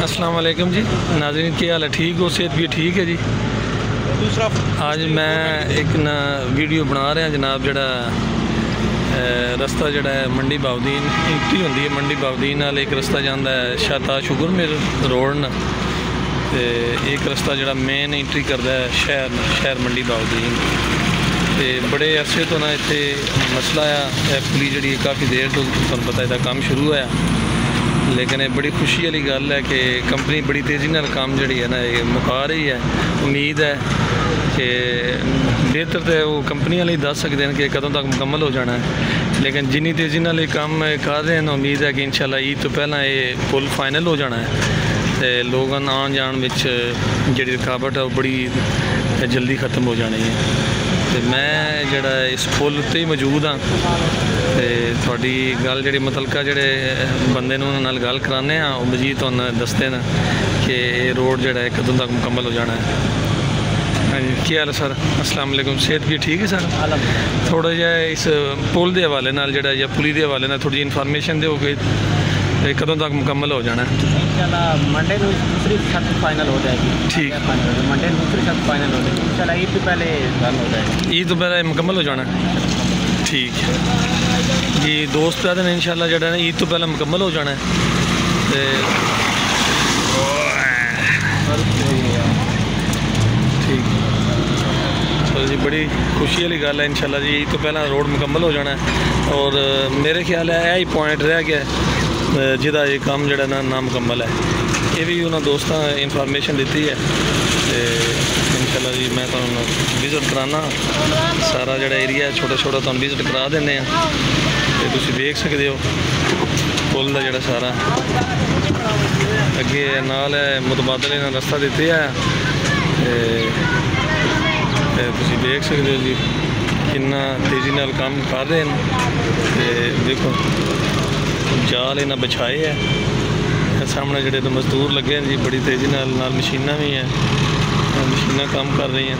अस्सलाम वालेकुम जी नाज़रीन, क्या हाल है? ठीक हो? सेहत भी ठीक है जी। दूसरा आज मैं एक ना वीडियो बना रहा जनाब, जड़ा रस्ता जड़ा है मंडी बाउदीन एंट्री होंदी है। मंडी बाउदीन वाल एक रस्ता जाता है शाहताज शुगर मिल रोड न, ते एक रस्ता जड़ा मेन एंट्री करता है शहर मंडी बाउदीन। तो बड़े अरसे तो ना इत्थे मसला है, पुलिस जी काफ़ी देर तो तुहानूं पता इसदा काम शुरू होया, लेकिन ये बड़ी खुशी वाली गल है कि कंपनी बड़ी तेज़ी नाल काम जी है ना ये मुका रही है। उम्मीद है कि बेहतर तो वो कंपनी वाले ही दस सकते हैं कि कदों तक मुकम्मल हो जाना है, लेकिन जिनी तेज़ी नाल ये काम कर रहे हैं उम्मीद है कि इंशाल्लाह ईद तो पहला ये पुल फाइनल हो जाना है। तो लोगों आन जान में जी रुकावट है वो बड़ी जल्दी ख़त्म हो जानी है। तो मैं जड़ा इस पुल उत्ते ही मौजूद हाँ, तो थोड़ी गल जी मुतलका जोड़े बंदे नाल गल कराने हाँ, वो मजीद तुहानूं दसते हैं कि ये रोड जोड़ा है कदों तक मुकम्मल हो जाना है। हाँ जी, क्या हाल है सर? अस्सलाम वालेकुम, सेहत भी ठीक है सर? थोड़ा जिहा इस पुल के हवाले नाल जड़ा या पुली के हवाले नाल थोड़ी जी इन्फॉर्मेशन दो कि कदों तक मुकम्मल हो जाना है? इंशाल्लाह मंडे को दूसरी शर्त फाइनल हो जाएगी। ठीक, मंडे दूसरी शर्त फाइनल हो जाएगी इंशाल्लाह, ईद तो पहले डन हो जाएगी। ईद तो पहले मुकम्मल हो जाना है। ठीक है जी, दोस्त कहते हैं इंशाल्लाह जड़ा ईद तो पहले मुकम्मल हो जाना है। ठीक, चलो जी, बड़ी खुशी वाली गल है। इंशाल्लाह जी ईद तो पहला रोड मुकम्मल हो जाना है। और मेरे ख्याल है यही पॉइंट रह गया जिदा ये काम जड़ा ना मुकम्मल है। ये भी उन्होंने दोस्तों इन्फॉर्मेशन दी है। इंशाल्लाह जी मैं तुहानूं विजिट कराना सारा जड़ा एरिया है, छोटा छोटा तुहानूं विजिट करा देने तो तुसीं देख सकते हो पुल का जड़ा सारा अगे नाल है मुतबादल इन्हां रस्ता दिते है। तुसीं देख सकते हो जी कितना तेज़ी नाल काम कर रहे हैं। तो देखो जाल इन्हें बिछाए है, सामने जोड़े तो मजदूर लगे हैं जी, बड़ी तेज़ी नाल मशीनां भी हैं, मशीनां काम कर रही हैं।